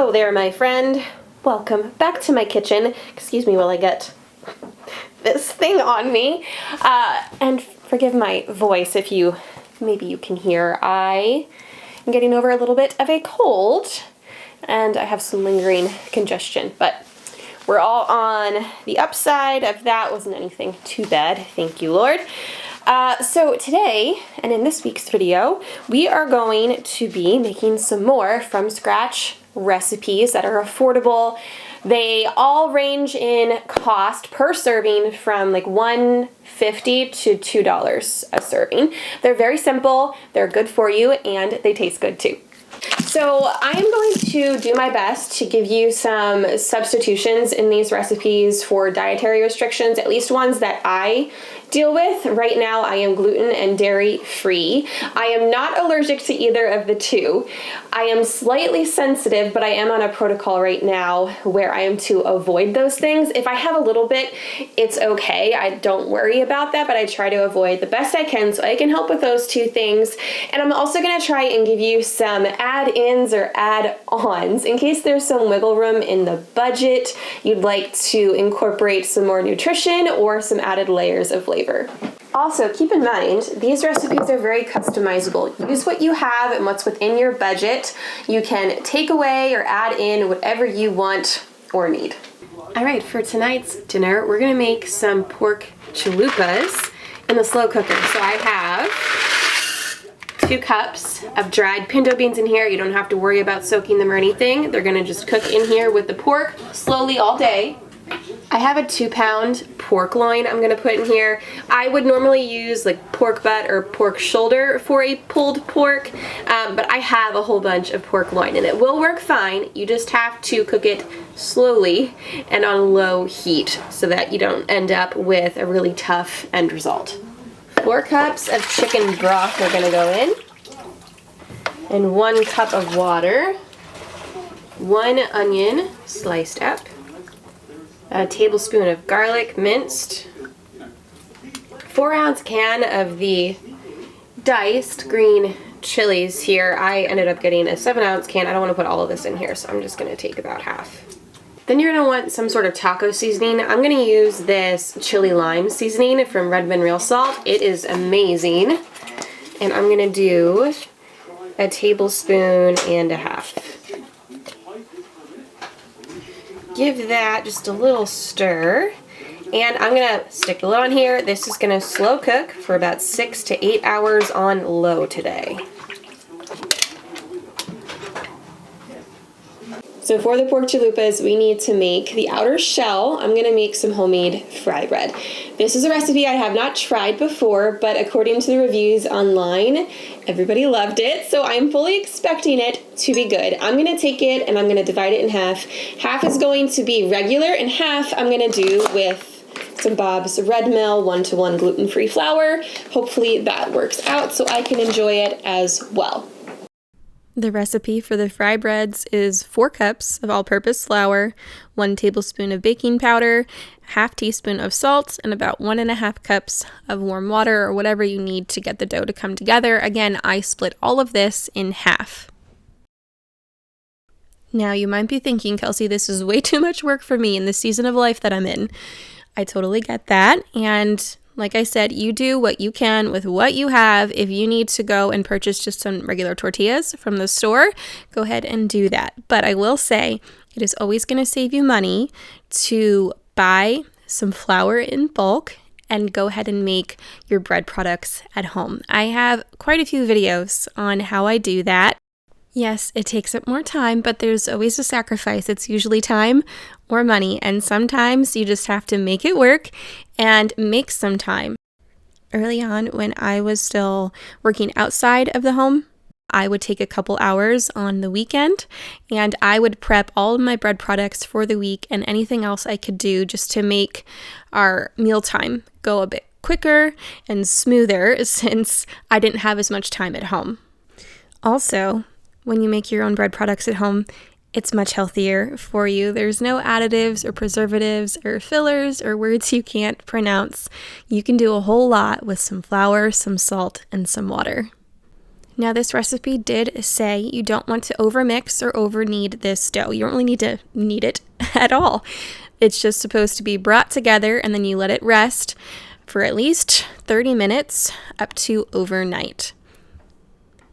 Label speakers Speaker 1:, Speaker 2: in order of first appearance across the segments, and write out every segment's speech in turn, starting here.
Speaker 1: Hello there, my friend. Welcome back to my kitchen. Excuse me while I get this thing on me. And forgive my voice if maybe you can hear. I am getting over a little bit of a cold and I have some lingering congestion, but we're all on the upside of that. Wasn't anything too bad, thank you, Lord. So today, and in this week's video, we are going to be making some more from scratch recipes that are affordable. They all range in cost per serving from like $1.50 to $2 a serving. They're very simple, they're good for you, and they taste good too. So I'm going to do my best to give you some substitutions in these recipes for dietary restrictions, at least ones that I deal with. Right now I am gluten and dairy free. I am not allergic to either of the two. I am slightly sensitive, but I am on a protocol right now where I am to avoid those things. If I have a little bit, it's okay. I don't worry about that, but I try to avoid the best I can so I can help with those two things. And I'm also going to try and give you some add-ins or add-ons in case there's some wiggle room in the budget. You'd like to incorporate some more nutrition or some added layers of flavor. Also, keep in mind, these recipes are very customizable. Use what you have and what's within your budget. You can take away or add in whatever you want or need. All right, for tonight's dinner, we're gonna make some pork chalupas in the slow cooker. So I have 2 cups of dried pinto beans in here. You don't have to worry about soaking them or anything. They're gonna just cook in here with the pork slowly all day. I have a 2-pound pork loin I'm going to put in here. I would normally use like pork butt or pork shoulder for a pulled pork, but I have a whole bunch of pork loin and it will work fine. You just have to cook it slowly and on low heat so that you don't end up with a really tough end result. 4 cups of chicken broth are going to go in, and 1 cup of water, 1 onion sliced up, a tablespoon of garlic minced, 4-ounce can of the diced green chilies here. I ended up getting a 7-ounce can. I don't want to put all of this in here, so I'm just going to take about half. Then you're going to want some sort of taco seasoning. I'm going to use this chili lime seasoning from Redmond Real Salt. It is amazing. And I'm going to do a tablespoon and a half. Give that just a little stir, and I'm gonna stick the lid on here. This is gonna slow cook for about 6 to 8 hours on low today. So for the pork chalupas, we need to make the outer shell. I'm gonna make some homemade fry bread. This is a recipe I have not tried before, but according to the reviews online, everybody loved it, so I'm fully expecting it to be good. I'm gonna take it and I'm gonna divide it in half. Half is going to be regular and half I'm gonna do with some Bob's Red Mill 1-to-1 gluten-free flour. Hopefully that works out so I can enjoy it as well.
Speaker 2: The recipe for the fry breads is 4 cups of all-purpose flour, 1 tablespoon of baking powder, half teaspoon of salt, and about 1.5 cups of warm water or whatever you need to get the dough to come together. Again, I split all of this in half. Now you might be thinking, Kelsey, this is way too much work for me in the season of life that I'm in. I totally get that, and like I said, you do what you can with what you have. If you need to go and purchase just some regular tortillas from the store, go ahead and do that. But I will say, it is always going to save you money to buy some flour in bulk and go ahead and make your bread products at home. I have quite a few videos on how I do that. Yes, it takes up more time, but there's always a sacrifice. It's usually time or money, and sometimes you just have to make it work and make some time. Early on, when I was still working outside of the home, I would take a couple hours on the weekend and I would prep all of my bread products for the week and anything else I could do just to make our mealtime go a bit quicker and smoother since I didn't have as much time at home. Also, when you make your own bread products at home, it's much healthier for you. There's no additives or preservatives or fillers or words you can't pronounce. You can do a whole lot with some flour, some salt, and some water. Now, this recipe did say you don't want to overmix or over knead this dough. You don't really need to knead it at all. It's just supposed to be brought together and then you let it rest for at least 30 minutes up to overnight.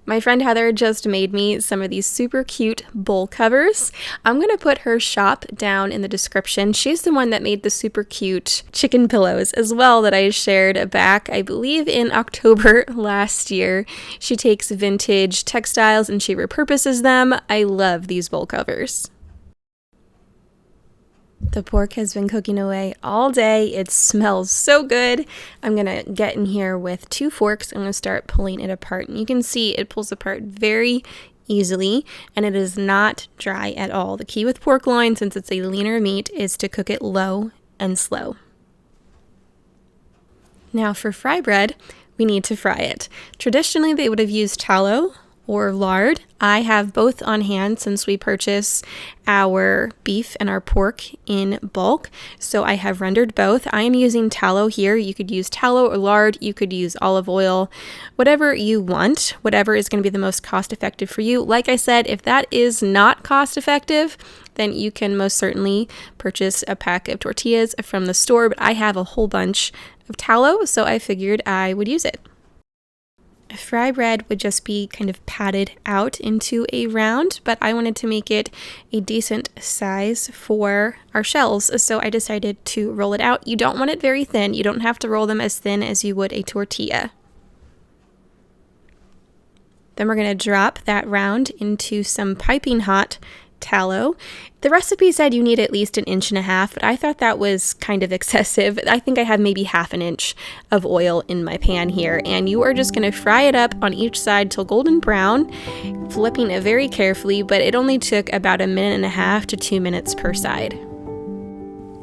Speaker 2: My friend Heather just made me some of these super cute bowl covers. I'm going to put her shop down in the description. She's the one that made the super cute chicken pillows as well that I shared back, I believe, in October last year. She takes vintage textiles and she repurposes them. I love these bowl covers. The pork has been cooking away all day. It smells so good. I'm going to get in here with 2 forks. I'm going to start pulling it apart. And you can see it pulls apart very easily and it is not dry at all. The key with pork loin, since it's a leaner meat, is to cook it low and slow. Now for fry bread, we need to fry it. Traditionally, they would have used tallow or lard. I have both on hand since we purchase our beef and our pork in bulk, so I have rendered both. I am using tallow here. You could use tallow or lard, you could use olive oil, whatever you want, whatever is going to be the most cost effective for you. Like I said, if that is not cost effective, then you can most certainly purchase a pack of tortillas from the store, but I have a whole bunch of tallow, so I figured I would use it. Fry bread would just be kind of patted out into a round, but I wanted to make it a decent size for our shells, so I decided to roll it out. You don't want it very thin. You don't have to roll them as thin as you would a tortilla. Then we're going to drop that round into some piping hot tallow. The recipe said you need at least 1.5 inches, but I thought that was kind of excessive. I think I have maybe 1/2 inch of oil in my pan here, and you are just going to fry it up on each side till golden brown, flipping it very carefully, but it only took about 1.5 minutes to 2 minutes per side.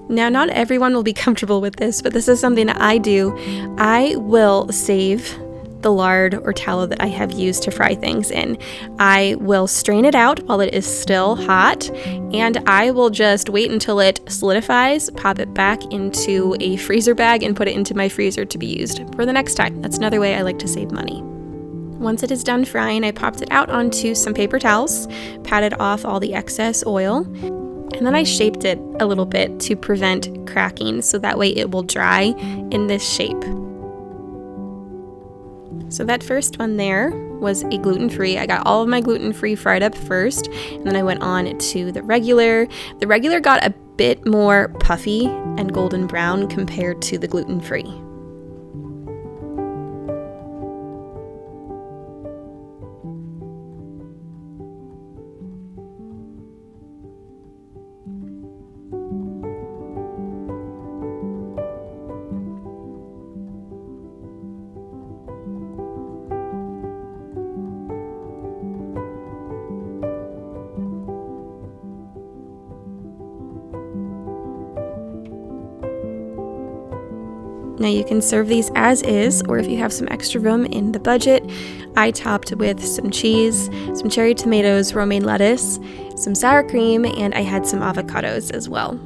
Speaker 2: Now, not everyone will be comfortable with this, but this is something that I do. I will save the lard or tallow that I have used to fry things in. I will strain it out while it is still hot, and I will just wait until it solidifies, pop it back into a freezer bag, and put it into my freezer to be used for the next time. That's another way I like to save money. Once it is done frying, I popped it out onto some paper towels, patted off all the excess oil, and then I shaped it a little bit to prevent cracking, so that way it will dry in this shape. So that first one there was a gluten-free. I got all of my gluten-free fried up first, and then I went on to the regular. The regular got a bit more puffy and golden brown compared to the gluten-free. Now you can serve these as is, or if you have some extra room in the budget, I topped with some cheese, some cherry tomatoes, romaine lettuce, some sour cream, and I had some avocados as well.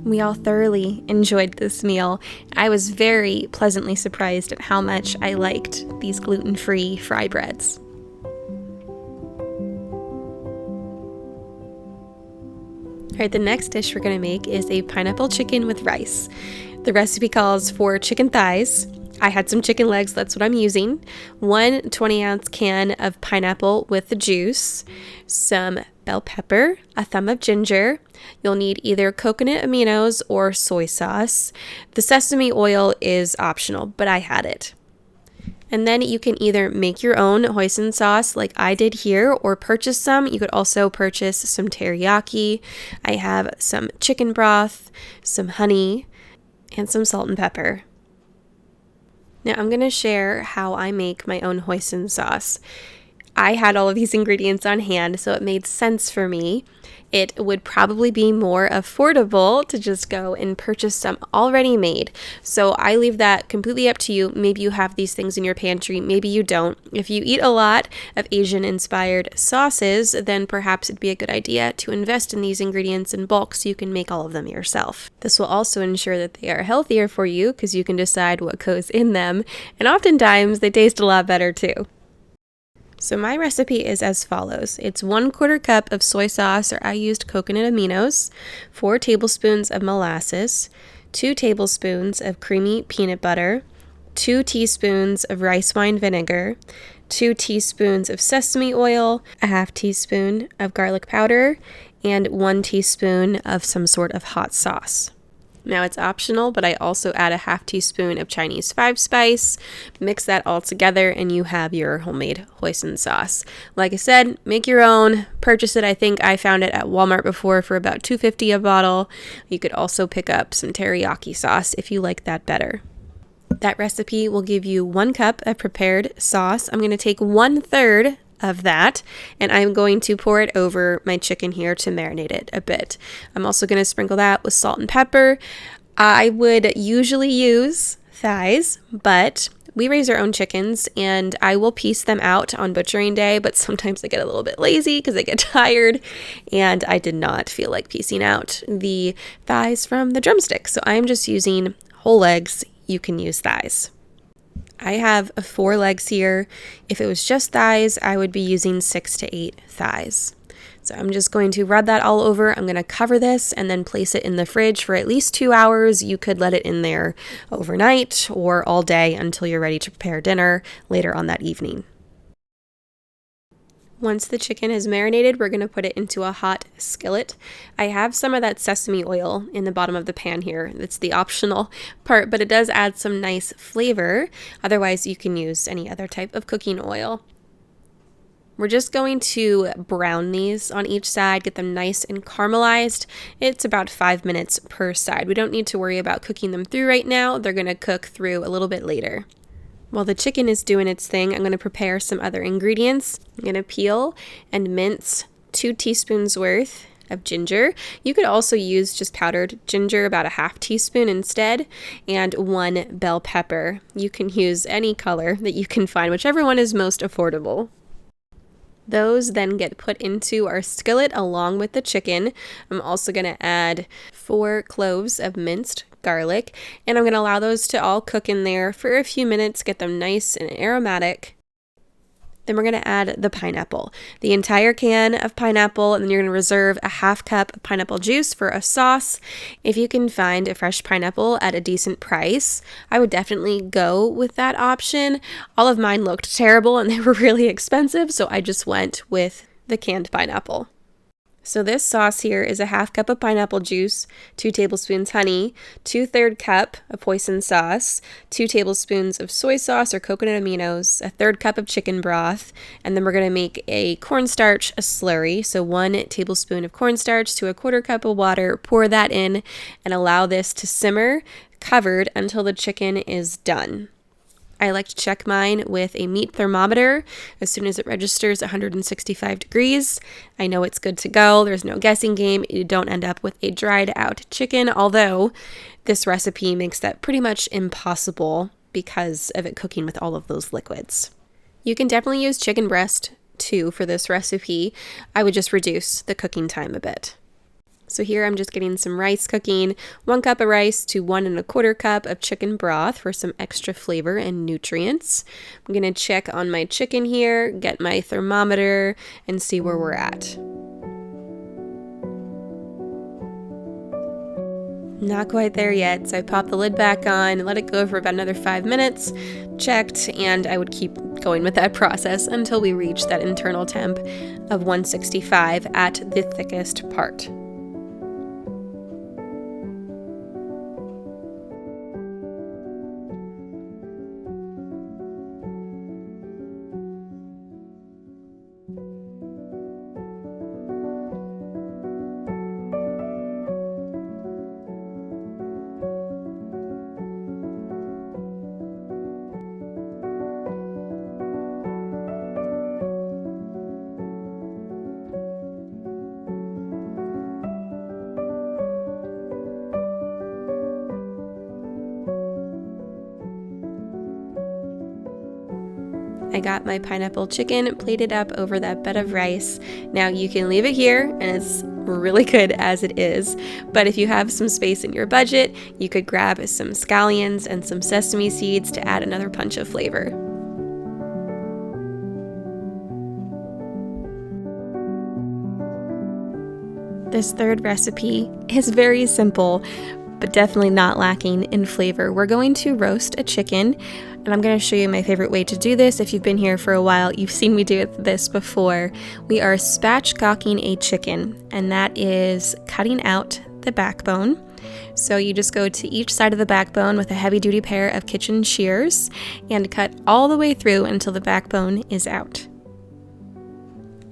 Speaker 2: We all thoroughly enjoyed this meal. I was very pleasantly surprised at how much I liked these gluten-free fry breads. All right, the next dish we're going to make is a pineapple chicken with rice. The recipe calls for chicken thighs. I had some chicken legs, that's what I'm using. 1 20-ounce can of pineapple with the juice, some bell pepper, a thumb of ginger. You'll need either coconut aminos or soy sauce. The sesame oil is optional, but I had it. And then you can either make your own hoisin sauce like I did here, or purchase some. You could also purchase some teriyaki. I have some chicken broth, some honey, and some salt and pepper. Now I'm going to share how I make my own hoisin sauce. I had all of these ingredients on hand, so it made sense for me. it would probably be more affordable to just go and purchase some already made. So I leave that completely up to you. Maybe you have these things in your pantry, maybe you don't. If you eat a lot of Asian-inspired sauces, then perhaps it'd be a good idea to invest in these ingredients in bulk so you can make all of them yourself. This will also ensure that they are healthier for you because you can decide what goes in them, and oftentimes they taste a lot better too. So my recipe is as follows. It's 1/4 cup of soy sauce, or I used coconut aminos, 4 tablespoons of molasses, 2 tablespoons of creamy peanut butter, 2 teaspoons of rice wine vinegar, 2 teaspoons of sesame oil, a half teaspoon of garlic powder, and 1 teaspoon of some sort of hot sauce. Now it's optional, but I also add a half teaspoon of Chinese 5-spice, mix that all together, and you have your homemade hoisin sauce. Like I said, make your own, purchase it. I think I found it at Walmart before for about $2.50 a bottle. You could also pick up some teriyaki sauce if you like that better. That recipe will give you 1 cup of prepared sauce. I'm going to take 1/3 of that, and I'm going to pour it over my chicken here to marinate it a bit. I'm also going to sprinkle that with salt and pepper. I would usually use thighs, but we raise our own chickens, and I will piece them out on butchering day, but sometimes I get a little bit lazy because I get tired, and I did not feel like piecing out the thighs from the drumstick, so I'm just using whole legs. You can use thighs. I have 4 legs here. If it was just thighs, I would be using 6 to 8 thighs. So I'm just going to rub that all over. I'm going to cover this and then place it in the fridge for at least 2 hours. You could let it in there overnight or all day until you're ready to prepare dinner later on that evening. Once the chicken is marinated, we're going to put it into a hot skillet. I have some of that sesame oil in the bottom of the pan here. That's the optional part, but it does add some nice flavor. Otherwise, you can use any other type of cooking oil. We're just going to brown these on each side, get them nice and caramelized. It's about 5 minutes per side. We don't need to worry about cooking them through right now. They're going to cook through a little bit later. While the chicken is doing its thing, I'm going to prepare some other ingredients. I'm going to peel and mince 2 teaspoons worth of ginger. You could also use just powdered ginger, about a half teaspoon instead, and 1 bell pepper. You can use any color that you can find, whichever one is most affordable. Those then get put into our skillet along with the chicken. I'm also going to add 4 cloves of minced garlic, and I'm going to allow those to all cook in there for a few minutes, get them nice and aromatic. Then we're going to add the pineapple, the entire can of pineapple, and then you're going to reserve a half cup of pineapple juice for a sauce. If you can find a fresh pineapple at a decent price, I would definitely go with that option. All of mine looked terrible and they were really expensive, so I just went with the canned pineapple. So this sauce here is a half cup of pineapple juice, 2 tablespoons honey, 2/3 cup of hoisin sauce, 2 tablespoons of soy sauce or coconut aminos, a 1/3 cup of chicken broth, and then we're going to make a cornstarch slurry. So 1 tablespoon of cornstarch to a 1/4 cup of water, pour that in and allow this to simmer covered until the chicken is done. I like to check mine with a meat thermometer. As soon as it registers 165 degrees, I know it's good to go. There's no guessing game. You don't end up with a dried out chicken, although this recipe makes that pretty much impossible because of it cooking with all of those liquids. You can definitely use chicken breast too for this recipe. I would just reduce the cooking time a bit. So here I'm just getting some rice cooking, 1 cup of rice to 1 1/4 cup of chicken broth for some extra flavor and nutrients. I'm going to check on my chicken here, get my thermometer, and see where we're at. Not quite there yet, so I popped the lid back on and let it go for about another 5 minutes, checked, and I would keep going with that process until we reach that internal temp of 165 at the thickest part. I got my pineapple chicken plated up over that bed of rice. Now you can leave it here and it's really good as it is, but if you have some space in your budget, you could grab some scallions and some sesame seeds to add another punch of flavor. This third recipe is very simple, but definitely not lacking in flavor. We're going to roast a chicken, and I'm going to show you my favorite way to do this. If you've been here for a while, you've seen me do this before. We are spatchcocking a chicken, and that is cutting out the backbone. So you just go to each side of the backbone with a heavy-duty pair of kitchen shears and cut all the way through until the backbone is out.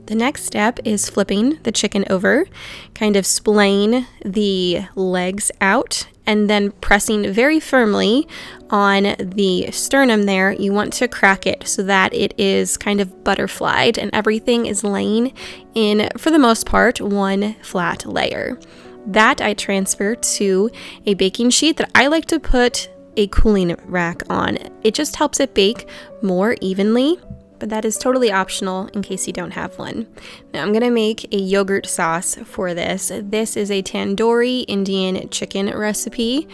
Speaker 2: The next step is flipping the chicken over, kind of splaying the legs out, and then pressing very firmly on the sternum there. You want to crack it so that it is kind of butterflied and everything is laying in, for the most part, one flat layer. That I transfer to a baking sheet that I like to put a cooling rack on. It just helps it bake more evenly, but that is totally optional in case you don't have one. Now I'm gonna make a yogurt sauce for this. This is a tandoori Indian chicken recipe.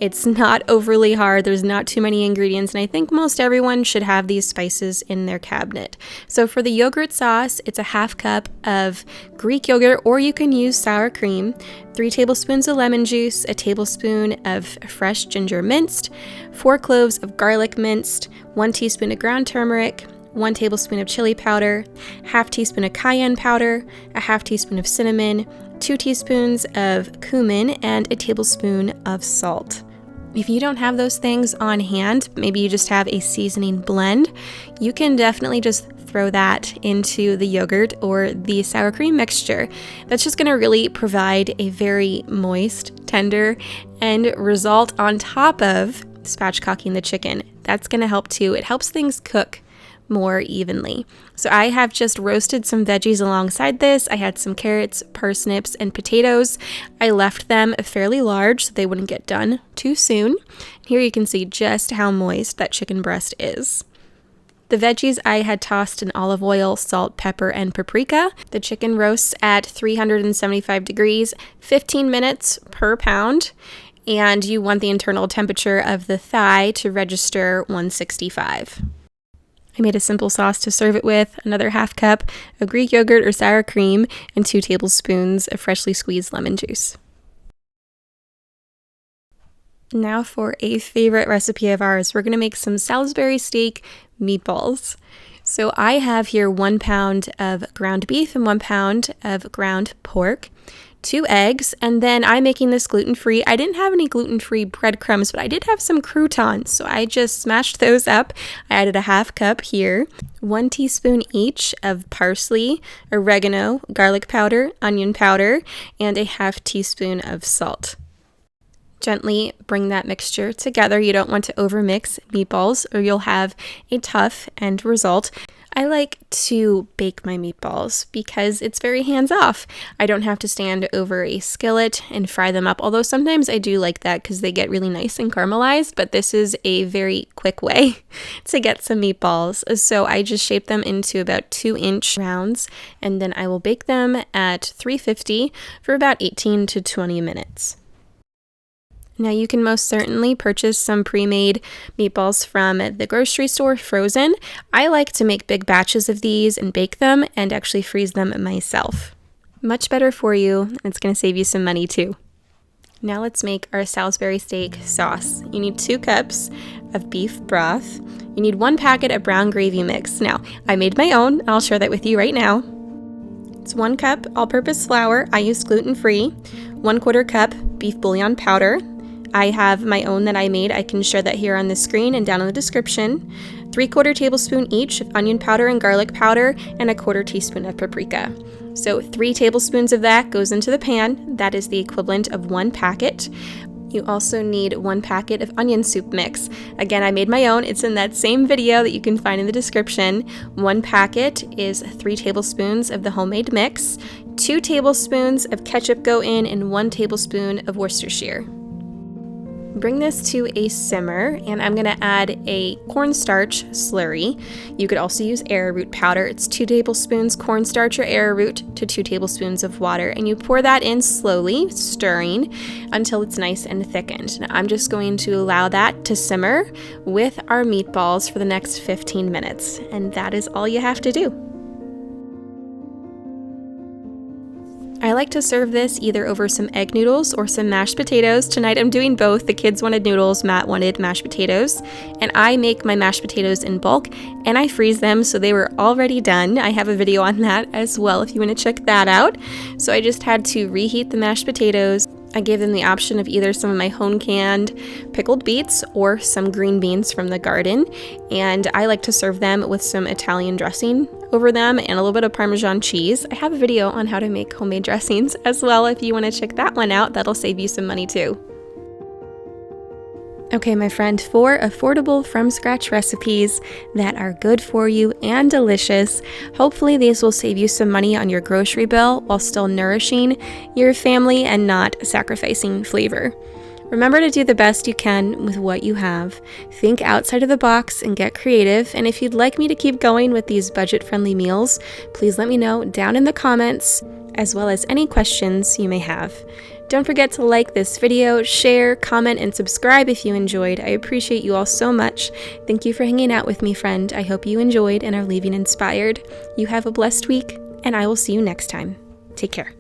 Speaker 2: It's not overly hard, there's not too many ingredients, and I think most everyone should have these spices in their cabinet. So for the yogurt sauce, it's a half cup of Greek yogurt, or you can use sour cream, 3 tablespoons of lemon juice, a tablespoon of fresh ginger minced, 4 cloves of garlic minced, 1 teaspoon of ground turmeric, 1 tablespoon of chili powder, half teaspoon of cayenne powder, a half teaspoon of cinnamon, 2 teaspoons of cumin, and a tablespoon of salt. If you don't have those things on hand, maybe you just have a seasoning blend, you can definitely just throw that into the yogurt or the sour cream mixture. That's just going to really provide a very moist, tender end result on top of spatchcocking the chicken. That's going to help too. It helps things cook more evenly. So I have just roasted some veggies alongside this. I had some carrots, parsnips, and potatoes. I left them fairly large so they wouldn't get done too soon. Here you can see just how moist that chicken breast is. The veggies I had tossed in olive oil, salt, pepper, and paprika. The chicken roasts at 375 degrees, 15 minutes per pound. And you want the internal temperature of the thigh to register 165. I made a simple sauce to serve it with, another half cup of Greek yogurt or sour cream, and 2 tablespoons of freshly squeezed lemon juice. Now for a favorite recipe of ours, we're going to make some Salisbury steak meatballs. So I have here 1 pound of ground beef and 1 pound of ground pork, 2 eggs, and then I'm making this gluten-free. I didn't have any gluten-free breadcrumbs, but I did have some croutons, so I just smashed those up. I added a half cup here, 1 teaspoon each of parsley, oregano, garlic powder, onion powder, and a half teaspoon of salt. Gently bring that mixture together. You don't want to overmix meatballs or you'll have a tough end result. I like to bake my meatballs because it's very hands-off. I don't have to stand over a skillet and fry them up, although sometimes I do like that because they get really nice and caramelized, but this is a very quick way to get some meatballs. So I just shape them into about 2-inch rounds, and then I will bake them at 350 for about 18 to 20 minutes. Now you can most certainly purchase some pre-made meatballs from the grocery store frozen. I like to make big batches of these and bake them and actually freeze them myself. Much better for you, and it's going to save you some money too. Now let's make our Salisbury steak sauce. You need 2 cups of beef broth. You need 1 packet of brown gravy mix. Now, I made my own, and I'll share that with you right now. It's 1 cup all-purpose flour. I use gluten-free. 1/4 cup beef bouillon powder. I have my own that I made. I can share that here on the screen and down in the description. 3/4 tablespoon each of onion powder and garlic powder, and 1/4 teaspoon of paprika. So 3 tablespoons of that goes into the pan. That is the equivalent of 1 packet. You also need 1 packet of onion soup mix. Again, I made my own. It's in that same video that you can find in the description. 1 packet is 3 tablespoons of the homemade mix. 2 tablespoons of ketchup go in, and 1 tablespoon of Worcestershire. bring this to a simmer, and I'm gonna add a cornstarch slurry. You could also use arrowroot powder. It's 2 tablespoons cornstarch or arrowroot to 2 tablespoons of water, and you pour that in slowly, stirring until it's nice and thickened. Now, I'm just going to allow that to simmer with our meatballs for the next 15 minutes, and that is all you have to do. I like to serve this either over some egg noodles or some mashed potatoes. Tonight I'm doing both. The kids wanted noodles, Matt wanted mashed potatoes, and I make my mashed potatoes in bulk and I freeze them so they were already done. I have a video on that as well if you want to check that out. So I just had to reheat the mashed potatoes. I gave them the option of either some of my home-canned pickled beets or some green beans from the garden, and I like to serve them with some Italian dressing over them and a little bit of Parmesan cheese. I have a video on how to make homemade dressings as well if you want to check that one out. That'll save you some money too. Okay, my friend, 4 affordable from-scratch recipes that are good for you and delicious. Hopefully these will save you some money on your grocery bill while still nourishing your family and not sacrificing flavor. Remember to do the best you can with what you have. Think outside of the box and get creative. And if you'd like me to keep going with these budget-friendly meals, please let me know down in the comments, as well as any questions you may have. Don't forget to like this video, share, comment, and subscribe if you enjoyed. I appreciate you all so much. Thank you for hanging out with me, friend. I hope you enjoyed and are leaving inspired. You have a blessed week, and I will see you next time. Take care.